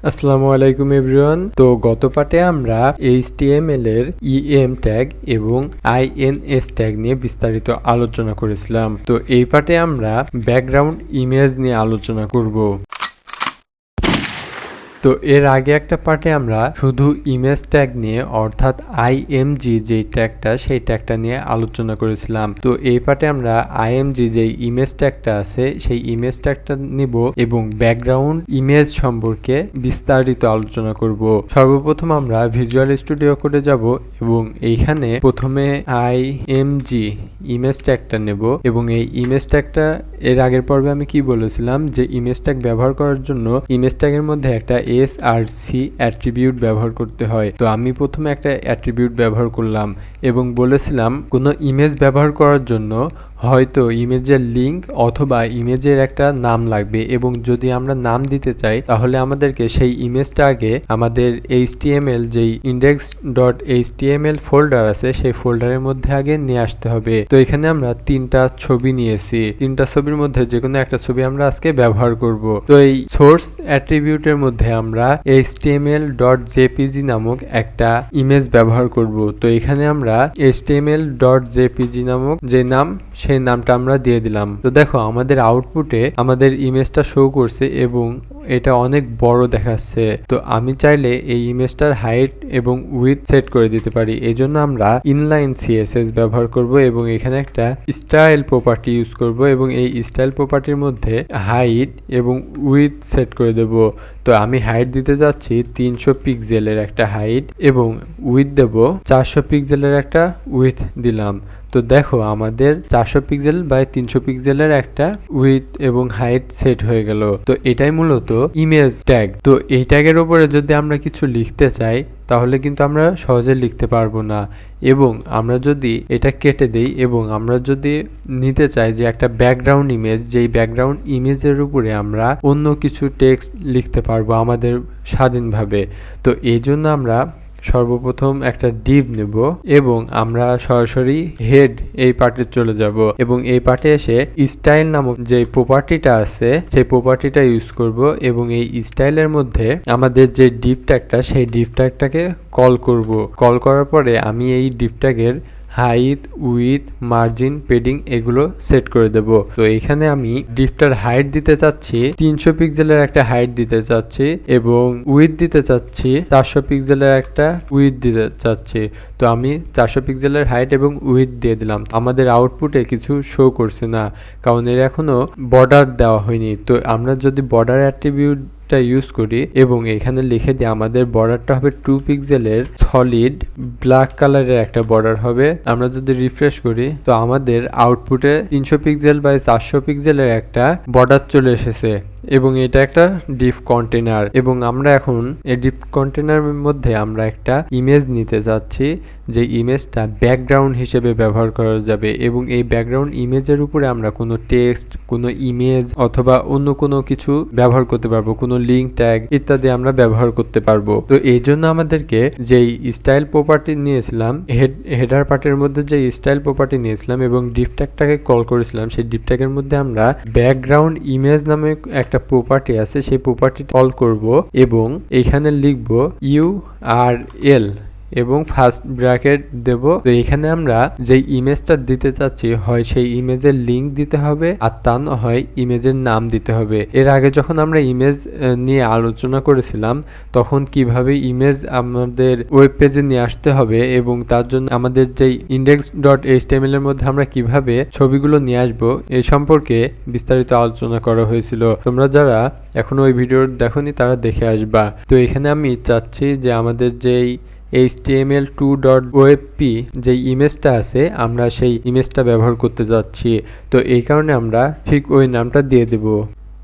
আসসালামু আলাইকুম এভরিওয়ান। তো গত পার্টে আমরা HTML এর EM ট্যাগ এবং INS ট্যাগ নিয়ে বিস্তারিত আলোচনা করেছিলাম। তো এই পার্টে আমরা ব্যাকগ্রাউন্ড ইমেজ নিয়ে আলোচনা করব। তো এর আগে একটা পার্টে আমরা শুধু ইমেজ ট্যাগ নিয়ে অর্থাৎ IMG যেই ট্যাগটা সেই ট্যাগটা নিয়ে আলোচনা করেছিলাম। তো এই পার্টে আমরা IMG যেই ইমেজ ট্যাগটা আছে সেই ইমেজ ট্যাগটা নিব এবং ব্যাকগ্রাউন্ড ইমেজ সম্পর্কে বিস্তারিত আলোচনা করব। সর্বপ্রথম আমরা ভিজুয়াল স্টুডিও কোডে যাব এবং এইখানে প্রথমে IMG ইমেজ ট্যাগটা নেব এবং এই ইমেজ ট্যাগটা এর আগের পর্বে আমি কি বলেছিলাম যে ইমেজ ট্যাগ ব্যবহার করার জন্য ইমেজ ট্যাগের মধ্যে একটা src অ্যাট্রিবিউট ব্যবহার করতে হয়। তো আমি প্রথমে একটা অ্যাট্রিবিউট ব্যবহার করলাম এবং বলেছিলাম কোনো ইমেজ ব্যবহার করার জন্য হয়তো ইমেজের লিঙ্ক অথবা ইমেজের একটা নাম লাগবে এবং যদি আমরা নাম দিতে চাই তাহলে আমাদেরকে সেই ইমেজটা আগে আমাদের HTML যেই index.html ফোল্ডার আছে সেই ফোল্ডারের মধ্যে আগে নিয়ে আসতে হবে। তো এখানে আমরা তিনটা ছবি নিয়েছি, তিনটা ছবির মধ্যে যে কোনো একটা ছবি আমরা আজকে ব্যবহার করব। তো এই সোর্স অ্যাট্রিবিউটের মধ্যে আমরা html.jpg নামক একটা ইমেজ ব্যবহার করব। তো এখানে আমরা html.jpg নামক যে নাম সেই নামটা আমরা দিয়ে দিলাম। তো দেখো আমাদের আউটপুটে আমাদের ইমেজটা শো করছে এবং এটা অনেক বড় দেখাচ্ছে। তো আমি চাইলে এই ইমেজটার হাইট এবং উইথ সেট করে দিতে পারি। এজন্য আমরা ইনলাইন CSS ব্যবহার করব এবং এখানে একটা স্টাইল প্রপার্টি ইউজ করব এবং এই স্টাইল প্রপার্টির মধ্যে হাইট এবং উইথ সেট করে দেব। তো আমি হাইট দিতে যাচ্ছি 300 পিক্সেলের একটা হাইট এবং উইথ দেব 400 পিক্সেলের একটা উইথ দিলাম। তো দেখো আমাদের 400 পিক্সেল বাই 300 পিক্সেলের একটা উইথ এবং হাইট সেট হয়ে গেল। তো এটাই মূলত ইমেজ ট্যাগ। তো এই ট্যাগের উপরে যদি আমরা কিছু লিখতে চাই তাহলে কিন্তু আমরা সহজে লিখতে পারবো না এবং আমরা যদি এটা কেটে দেই এবং আমরা যদি নিতে চাই যে একটা ব্যাকগ্রাউন্ড ইমেজ, যেই ব্যাকগ্রাউন্ড ইমেজের উপরে আমরা অন্য কিছু টেক্সট লিখতে পারবো আমাদের স্বাধীনভাবে। তো এই জন্য আমরা সর্বপ্রথম একটা ডিভ নেব এবং আমরা সরাসরি হেড এই পার্টে চলে যাব এবং এই পার্টে এসে স্টাইল নামক যে প্রপার্টিটা আছে সেই প্রপার্টিটা ইউজ করব এবং এই স্টাইলের মধ্যে আমাদের যে ডিভ ট্যাগটা সেই ডিভ ট্যাগটাকে কল করব। কল করার পরে আমি এই ডিভ ট্যাগের হাইট উইথ মার্জিন পেডিং এগুলো সেট করে দেব। তো এখানে আমি ডিভটার হাইট দিতে চাচ্ছি 300 পিক্সেলের একটা হাইট দিতে চাচ্ছি এবং উইথ দিতে চাচ্ছি 400 পিক্সেলের একটা উইথ দিতে চাচ্ছি। তো আমি 400 পিক্সেলের হাইট এবং উইথ দিয়ে দিলাম। আমাদের আউটপুটে কিছু শো করছে না কারণ এর এখনো বর্ডার দেওয়া হয়নি। তো আমরা যদি বর্ডার অ্যাট্রিবিউট ইউজ করি এবং এখানে লিখে দিই আমাদের বর্ডারটা হবে 2 পিক্সেলের সলিড ব্ল্যাক কালারের একটা বর্ডার হবে। আমরা যদি রিফ্রেশ করি তো আমাদের আউটপুটে 300 পিক্সেল বাই 400 পিক্সেলের একটা বর্ডার চলে এসেছে এবং এটা একটা ডিভ কন্টেনার এবং আমরা এখন এই ডিভ কন্টেনারের মধ্যে আমরা একটা ইমেজ নিতে যাচ্ছি যে ইমেজটা ব্যাকগ্রাউন্ড হিসেবে ব্যবহার করা যাবে এবং এই ব্যাকগ্রাউন্ড ইমেজের উপরে আমরা কোনো টেক্সট, কোনো ইমেজ অথবা অন্য কোনো কিছু ব্যবহার করতে পারবো, কোনো লিঙ্ক ট্যাগ ইত্যাদি আমরা ব্যবহার করতে পারবো। তো এই জন্য আমাদেরকে যেই স্টাইল প্রপার্টি নিয়েছিলাম হেডার পার্টের মধ্যে যে স্টাইল প্রপার্টি নিয়েছিলাম এবং ডিভ ট্যাগটাকে কল করেছিলাম সেই ডিভ ট্যাগের মধ্যে আমরা ব্যাকগ্রাউন্ড ইমেজ নামে একটা প্রপার্টি আছে সেই প্রপার্টি কল করব এবং এখানে লিখব URL এবং ফার্স্ট ব্র্যাকেট দেব। তো এখানে আমরা যেই ইমেজটা দিতে চাচ্ছি হয় সেই ইমেজের লিংক দিতে হবে আর তা না হয় ইমেজের নাম দিতে হবে। এর আগে যখন আমরা ইমেজ নিয়ে আলোচনা করেছিলাম তখন কিভাবে ইমেজ আমাদের ওয়েব পেজে নিয়ে আসতে হবে এবং তার জন্য আমাদের যেই index.html এর মধ্যে আমরা কিভাবে ছবিগুলো নিয়ে আসবো এই সম্পর্কে বিস্তারিত আলোচনা করা হয়েছিল। তোমরা যারা এখনো ওই ভিডিও দেখোনি তারা দেখে আসবা। তো এখানে আমি চাচ্ছি যে আমাদের যেই html2.webp যে ইমেজটা আছে আমরা সেই ইমেজটা ব্যবহার করতে যাচ্ছি। তো এই কারণে আমরা ঠিক ওই নামটা দিয়ে দেব।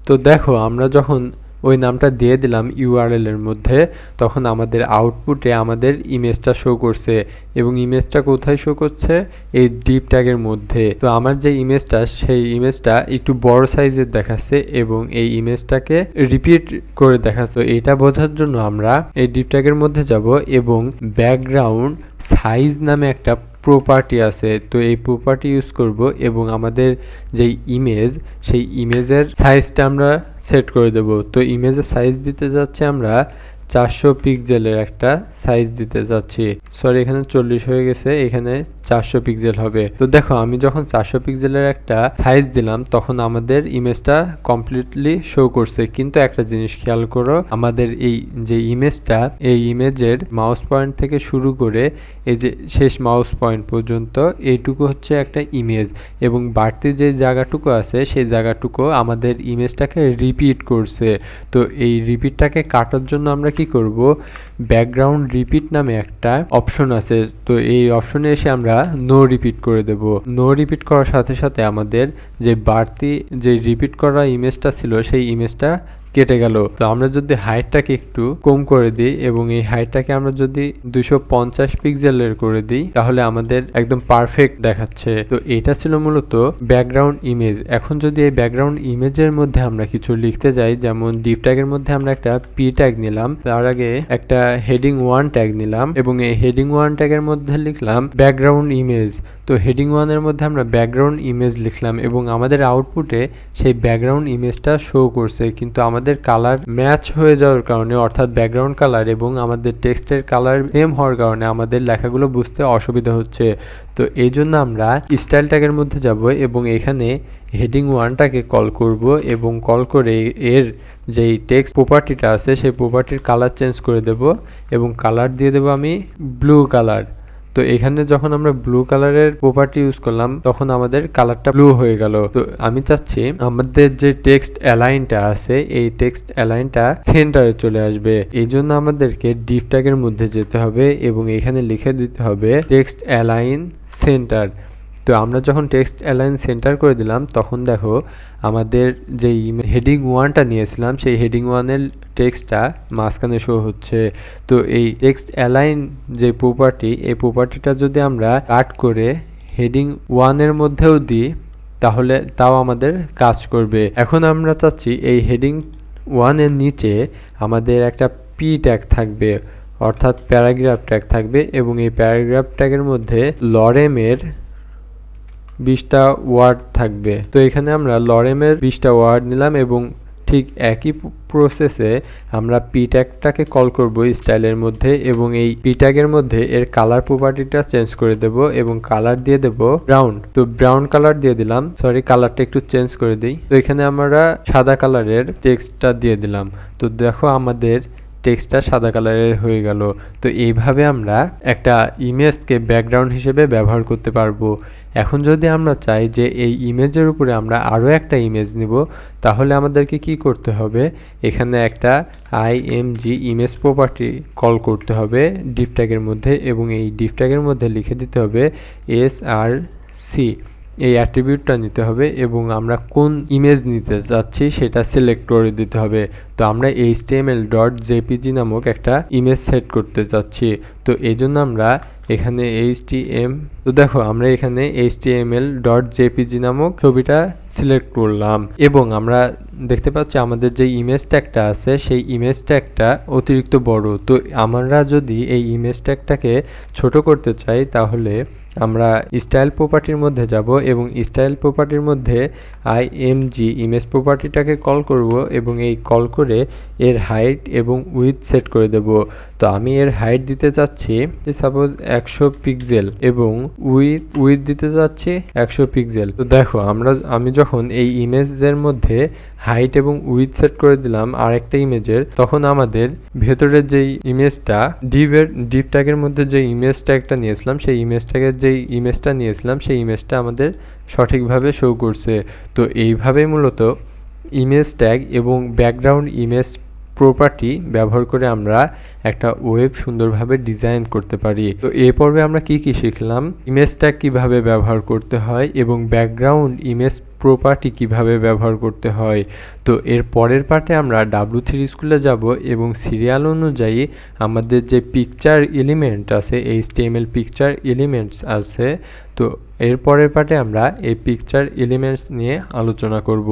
তো দেখো আমরা যখন ওই নামটা দিয়ে দিলাম URL এর মধ্যে তখন আমাদের আউটপুটে আমাদের ইমেজটা শো করছে এবং ইমেজটা কোথায় শো করছে এই ডিভ ট্যাগের মধ্যে। তো আমার যে ইমেজটা সেই ইমেজটা একটু বড় সাইজের দেখাচ্ছে এবং এই ইমেজটাকে রিপিট করে দেখাচ্ছে। এটা বোঝার জন্য আমরা এই ডিভ ট্যাগের মধ্যে যাব এবং ব্যাকগ্রাউন্ড সাইজ নামে একটা প্রপার্টি আছে, তো এই প্রপার্টি ইউজ করব এবং আমাদের যেই ইমেজ সেই ইমেজের সাইজটা আমরা সেট করে দেব। তো ইমেজের সাইজ দিতে যাচ্ছে আমরা 400 পিক্সেলের একটা সাইজ দিতে যাচ্ছি। সরি, এখানে 40 হয়ে গেছে, এখানে 400 পিক্সেল হবে। তো দেখো আমি যখন 400 পিক্সেলের একটা সাইজ দিলাম তখন আমাদের ইমেজটা কমপ্লিটলি শো করছে। কিন্তু একটা জিনিস খেয়াল করো, আমাদের এই যে ইমেজটা, এই ইমেজের মাউস পয়েন্ট থেকে শুরু করে এই যে শেষ মাউস পয়েন্ট পর্যন্ত এইটুকু হচ্ছে একটা ইমেজ, এবং বাড়তি যে জায়গাটুকু আছে সেই জায়গাটুকু আমাদের ইমেজটাকে রিপিট করছে। তো এই রিপিটটাকে কাটার জন্য আমরা কি করব, ব্যাকগ্রাউন্ড রিপিট নামে একটা অপশন আছে, তো এই অপশনে এসে আমরা নো রিপিট করে দেব। নো রিপিট করার সাথে সাথে আমাদের যে বাড়তি যে রিপিট করা ইমেজটা ছিল সেই ইমেজটা কেটে গেল। তো আমরা যদি হাইটটাকে একটু কম করে দিই এবং এই হাইটটাকে আমরা যদি 250 পিক্সেলের করে দিই তাহলে আমাদের একদম পারফেক্ট দেখাচ্ছে। তো এটা ছিল মূলত ব্যাকগ্রাউন্ড ইমেজ। এখন যদি এই ব্যাকগ্রাউন্ড ইমেজের মধ্যে আমরা কিছু লিখতে যাই, যেমন ডিভ ট্যাগের মধ্যে আমরা একটা পি ট্যাগ নিলাম, তার আগে একটা হেডিং 1 ট্যাগ নিলাম এবং এই হেডিং 1 ট্যাগের মধ্যে লিখলাম ব্যাকগ্রাউন্ড ইমেজ। তো হেডিং 1 এর মধ্যে আমরা ব্যাকগ্রাউন্ড ইমেজ লিখলাম এবং আমাদের আউটপুটে সেই ব্যাকগ্রাউন্ড ইমেজটা শো করছে, কিন্তু আমাদের কালার ম্যাচ হয়ে যাওয়ার কারণে, অর্থাৎ ব্যাকগ্রাউন্ড কালার এবং আমাদের টেক্সটের কালার সেম হওয়ার কারণে আমাদের লেখাগুলো বুঝতে অসুবিধা হচ্ছে। তো এই জন্য আমরা স্টাইল ট্যাগের মধ্যে যাব এবং এখানে হেডিং 1টাকে কল করব এবং কল করে এর যেই টেক্সট প্রপার্টিটা আছে সেই প্রপার্টির কালার চেঞ্জ করে দেব এবং কালার দিয়ে দেব আমি ব্লু কালার। তো এখানে যখন আমরা ব্লু কালারের প্রপার্টি ইউজ করলাম তখন আমাদের কালারটা ব্লু হয়ে গেল। তো আমি চাচ্ছি আমাদের যে টেক্সট অ্যালাইনটা আছে এই টেক্সট অ্যালাইনটা সেন্টারে চলে আসবে। এই জন্য আমাদেরকে ডিভ ট্যাগের মধ্যে যেতে হবে এবং এখানে লিখে দিতে হবে টেক্সট অ্যালাইন সেন্টার। তো আমরা যখন টেক্সট অ্যালাইন সেন্টার করে দিলাম তখন দেখো আমাদের যে হেডিং 1টা নিয়েছিলাম সেই হেডিং 1-এর টেক্সটটা মাঝখানে শো হচ্ছে। তো এই টেক্সট অ্যালাইন যে প্রপার্টি, এই প্রপার্টিটা যদি আমরা কাট করে হেডিং 1-এর মধ্যেও দিই তাহলে তাও আমাদের কাজ করবে। এখন আমরা চাচ্ছি এই হেডিং 1-এর নিচে আমাদের একটা পি ট্যাগ থাকবে, অর্থাৎ প্যারাগ্রাফ ট্যাগ থাকবে এবং এই প্যারাগ্রাফ ট্যাগের মধ্যে লরেমের 20টা ওয়ার্ড থাকবে। তো এখানে আমরা লরেমের 20টা ওয়ার্ড নিলাম এবং ঠিক একই প্রসেসে আমরা পি ট্যাগটাকে কল করব স্টাইলের মধ্যে এবং এই পি ট্যাগের মধ্যে এর কালার প্রপার্টিটা চেঞ্জ করে দেব এবং কালার দিয়ে দেব ব্রাউন। তো ব্রাউন কালার দিয়ে দিলাম, সরি কালারটা একটু চেঞ্জ করে দিই। তো এখানে আমরা সাদা কালারের টেক্সটটা দিয়ে দিলাম। তো দেখো আমাদের টেক্সটটা সাদা কালারের হয়ে গেল। তো এইভাবে আমরা একটা ইমেজকে ব্যাকগ্রাউন্ড হিসেবে ব্যবহার করতে পারবো। এখন যদি আমরা চাই যে এই ইমেজের উপরে আমরা আরও একটা ইমেজ নিব তাহলে আমাদেরকে কি করতে হবে, এখানে একটা আইএমজি ইমেজ প্রপার্টি কল করতে হবে ডিভ ট্যাগের মধ্যে এবং এই ডিভ ট্যাগের মধ্যে লিখে দিতে হবে এসআরসি, এই অ্যাট্রিবিউটটা নিতে হবে এবং আমরা কোন ইমেজ নিতে যাচ্ছি সেটা সিলেক্ট করে দিতে হবে। তো আমরা html.jpg নামক একটা ইমেজ সেট করতে যাচ্ছি। তো এই জন্য আমরা এখানে তো দেখো আমরা এখানে html.jpg নামক ছবিটা সিলেক্ট করলাম এবং আমরা দেখতে পাচ্ছি আমাদের যে ইমেজ ট্যাগটা আছে সেই ইমেজ ট্যাগটা অতিরিক্ত বড়। তো আমরা যদি এই ইমেজ ট্যাগটাকে ছোট করতে চাই তাহলে আমরা স্টাইল প্রপার্টির মধ্যে যাব এবং স্টাইল প্রপার্টির মধ্যে আইএমজি ইমেজ প্রপার্টিটাকে কল করব এবং এই কল করে এর হাইট এবং উইথ সেট করে দেব। তো আমি এর হাইট দিতে চাচ্ছি সাপোজ 100 পিক্সেল এবং উইথ দিতে চাচ্ছি 100 পিক্সেল। তো দেখো আমি যখন এই ইমেজের মধ্যে হাইট এবং উইথ সেট করে দিলাম আরেকটা ইমেজের, তখন আমাদের ভেতরের যেই ইমেজটা ডিভ ট্যাগের মধ্যে যে ইমেজ ট্যাগটা নিয়েছিলাম সেই ইমেজ ট্যাগের যেই ইমেজটা নিয়েছিলাম সেই ইমেজটা আমাদের সঠিকভাবে শো করছে। তো এইভাবেই মূলত ইমেজ ট্যাগ এবং ব্যাকগ্রাউন্ড ইমেজ প্রপার্টি ব্যবহার করে আমরা একটা ওয়েব সুন্দরভাবে ডিজাইন করতে পারি। তো এই পর্বে আমরা কি শিখলাম, ইমেজ ট্যাগ কিভাবে ব্যবহার করতে হয় এবং ব্যাকগ্রাউন্ড ইমেজ প্রপার্টি কিভাবে ব্যবহার করতে হয়। তো এর পরের পার্টে আমরা W3 স্কুলে যাব এবং সিরিয়াল অনুযায়ী আমাদের যে পিকচার এলিমেন্ট আছে, HTML পিকচার এলিমেন্টস আছে, তো এর পরের পার্টে আমরা এই পিকচার এলিমেন্টস নিয়ে আলোচনা করব।